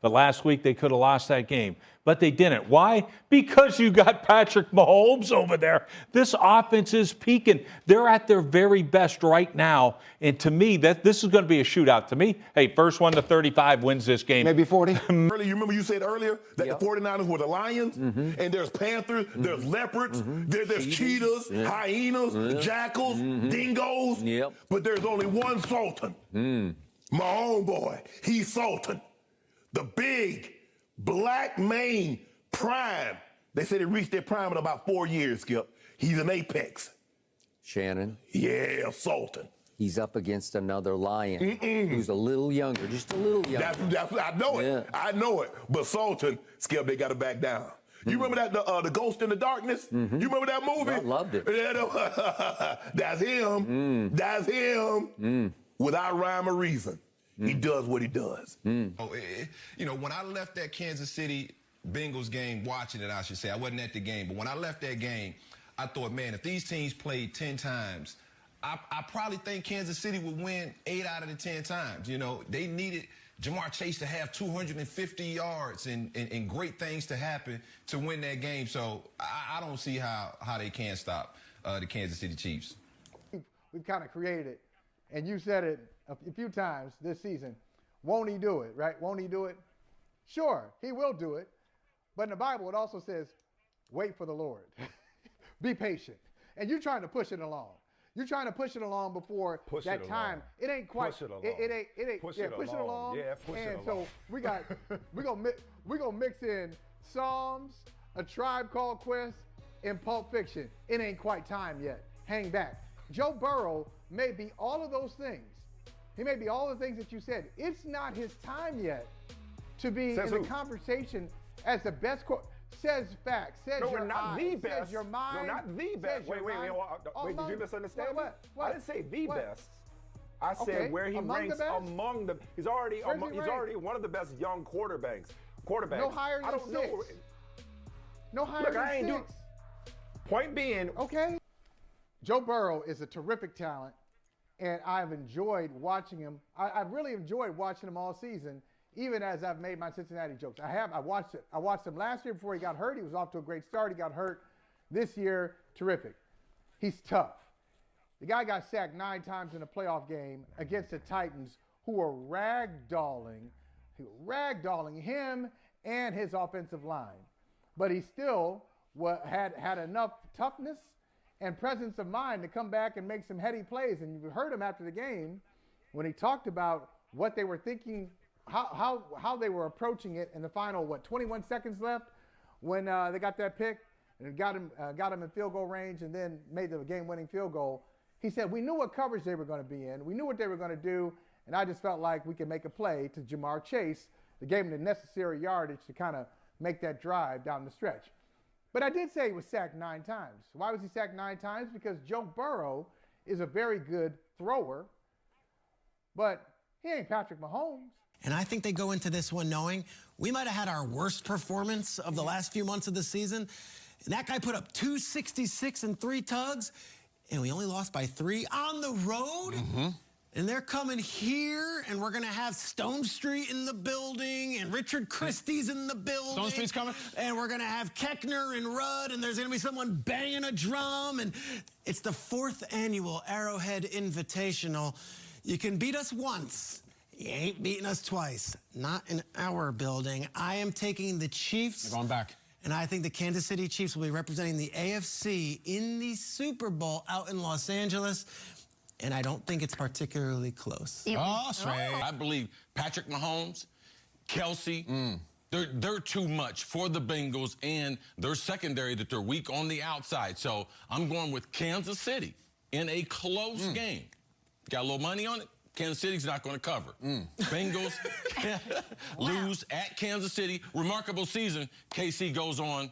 But last week they could have lost that game, but they didn't. Why? Because you got Patrick Mahomes over there. This offense is peaking. They're at their very best right now. And to me, this is going to be a shootout. To me, hey, first one to 35 wins this game. Maybe 40. Earlier, you remember you said earlier that the 49ers were the Lions, and there's Panthers, there's leopards, there's cheetahs, hyenas, jackals, dingoes, but there's only one sultan. My homeboy, he's sultan. The big black mane prime. They said it reached their prime in about 4 years, Skip. He's an apex. Shannon. Yeah, sultan. He's up against another lion who's a little younger, just a little younger. I know it. I know it. But Sultan, Skip, they got to back down. You remember that the Ghost in the Darkness? You remember that movie? I loved it. That's him. That's him. Without rhyme or reason. He does what he does. You know, when I left that Kansas City Bengals game, watching it, I should say, I wasn't at the game, but when I left that game, I thought, man, if these teams played 10 times, I probably think Kansas City would win 8 out of the 10 times. You know, they needed Jamar Chase to have 250 yards and great things to happen to win that game. So I don't see how they can stop the Kansas City Chiefs. We've kind of created it, and you said it a few times this season. Won't he do it, right? Won't he do it? Sure, he will do it. But in the Bible, it also says, wait for the Lord. Be patient. And you're trying to push it along. You're trying to push it along before that time. It ain't quite. Push it along. It ain't. Push it along. Yeah, push it along. And so we're gonna mix in Psalms, A Tribe Called Quest, and Pulp Fiction. It ain't quite time yet. Hang back. Joe Burrow may be all of those things. He may be all the things that you said. It's not his time yet to be in the conversation as the best says facts. Says no, your not eyes, the best. Says your mind. No, not the best. Wait, did you misunderstand me? What? I didn't say the best. I said where he ranks among the. He's already one of the best young quarterbacks. No higher than six. No higher than six. Point being. Okay. Joe Burrow is a terrific talent, and I've enjoyed watching him. I've really enjoyed watching him all season, even as I've made my Cincinnati jokes. I watched it. I watched him last year before he got hurt. He was off to a great start. He got hurt this year. Terrific. He's tough. The guy got sacked 9 times in a playoff game against the Titans, who were ragdolling him and his offensive line. But he still had enough toughness and presence of mind to come back and make some heady plays. And you heard him after the game when he talked about what they were thinking, how they were approaching it in the final, 21 seconds left when they got that pick and got him in field goal range and then made the game-winning field goal. He said, we knew what coverage they were going to be in. We knew what they were going to do, and I just felt like we could make a play to Jamar Chase that gave him the necessary yardage to kind of make that drive down the stretch. But I did say he was sacked 9 times. Why was he sacked 9 times? Because Joe Burrow is a very good thrower, but he ain't Patrick Mahomes. And I think they go into this one knowing we might have had our worst performance of the last few months of the season. And that guy put up 266 and 3 tugs, and we only lost by 3 on the road. And they're coming here, and we're going to have Stone Street in the building, and Richard Christie's in the building. Stone Street's coming? And we're going to have Keckner and Rudd, and there's going to be someone banging a drum. And it's the 4th annual Arrowhead Invitational. You can beat us once. You ain't beating us twice. Not in our building. I am taking the Chiefs. You're going back. And I think the Kansas City Chiefs will be representing the AFC in the Super Bowl out in Los Angeles. And I don't think it's particularly close. I believe Patrick Mahomes, Kelsey, they're too much for the Bengals, and their secondary that they're weak on the outside. So I'm going with Kansas City in a close game. Got a little money on it? Kansas City's not going to cover. Bengals lose at Kansas City. Remarkable season. KC goes on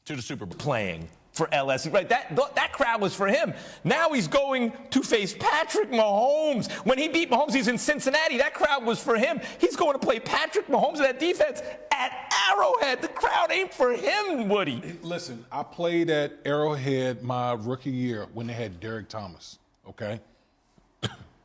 to the Super Bowl. Playing for LSU, right? That crowd was for him. Now he's going to face Patrick Mahomes. When he beat Mahomes, he's in Cincinnati. That crowd was for him. He's going to play Patrick Mahomes in that defense at Arrowhead. The crowd ain't for him, Woody. Listen, I played at Arrowhead my rookie year when they had Derek Thomas, okay?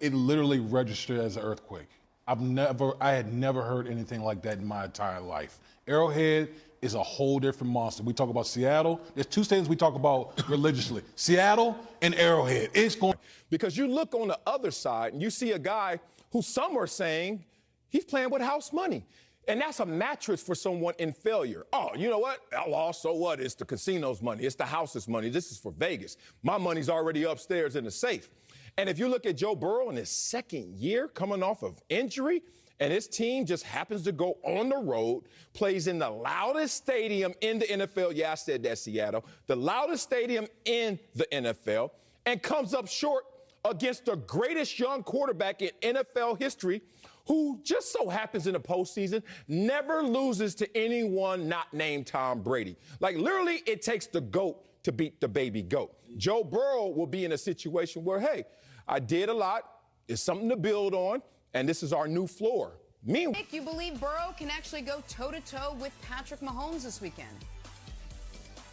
It literally registered as an earthquake. I had never heard anything like that in my entire life. Arrowhead is a whole different monster. We talk about Seattle. There's two stadiums we talk about religiously: Seattle and Arrowhead. It's going because you look on the other side and you see a guy who some are saying he's playing with house money. And that's a mattress for someone in failure. Oh, you know what? I lost, so what? It's the casino's money. It's the house's money. This is for Vegas. My money's already upstairs in the safe. And if you look at Joe Burrow in his second year coming off of injury, and his team just happens to go on the road, plays in the loudest stadium in the NFL. Yeah, I said that, Seattle. The loudest stadium in the NFL, and comes up short against the greatest young quarterback in NFL history, who just so happens in the postseason never loses to anyone not named Tom Brady. Like, literally, it takes the GOAT to beat the baby GOAT. Joe Burrow will be in a situation where, hey, I did a lot. It's something to build on, and this is our new floor. Nick, you believe Burrow can actually go toe-to-toe with Patrick Mahomes this weekend?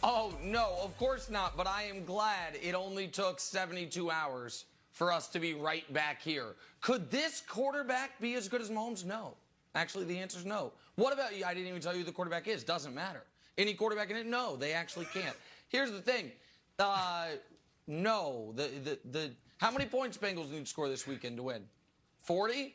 Oh, no, of course not, but I am glad it only took 72 hours for us to be right back here. Could this quarterback be as good as Mahomes? No. Actually, the answer is no. What about you? I didn't even tell you who the quarterback is. Doesn't matter. Any quarterback in it? No, they actually can't. Here's the thing. No. How many points Bengals need to score this weekend to win? 40?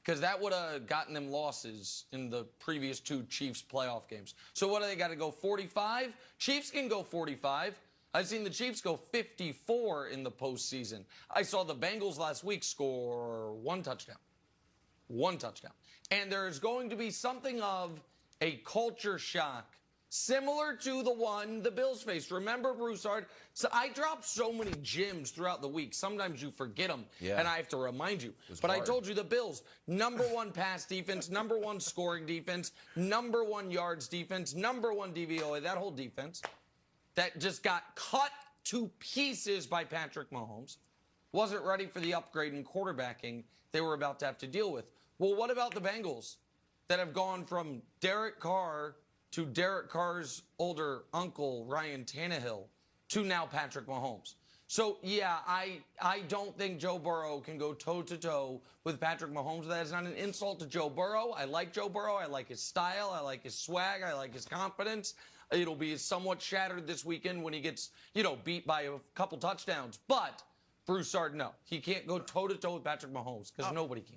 Because that would have gotten them losses in the previous two Chiefs playoff games. So what do they got to go, 45? Chiefs can go 45. I've seen the Chiefs go 54 in the postseason. I saw the Bengals last week score one touchdown. One touchdown. And there's going to be something of a culture shock similar to the one the Bills faced. Remember, Broussard? So I dropped so many gems throughout the week. Sometimes you forget them, and I have to remind you. But hard. I told you the Bills, #1 pass defense, #1 scoring defense, #1 yards defense, #1 DVOA, that whole defense that just got cut to pieces by Patrick Mahomes, wasn't ready for the upgrade in quarterbacking they were about to have to deal with. Well, what about the Bengals that have gone from Derek Carr to Derek Carr's older uncle, Ryan Tannehill, to now Patrick Mahomes? So, yeah, I don't think Joe Burrow can go toe-to-toe with Patrick Mahomes. That is not an insult to Joe Burrow. I like Joe Burrow. I like his style. I like his swag. I like his confidence. It'll be somewhat shattered this weekend when he gets, beat by a couple touchdowns. But Broussard, no. He can't go toe-to-toe with Patrick Mahomes because nobody can.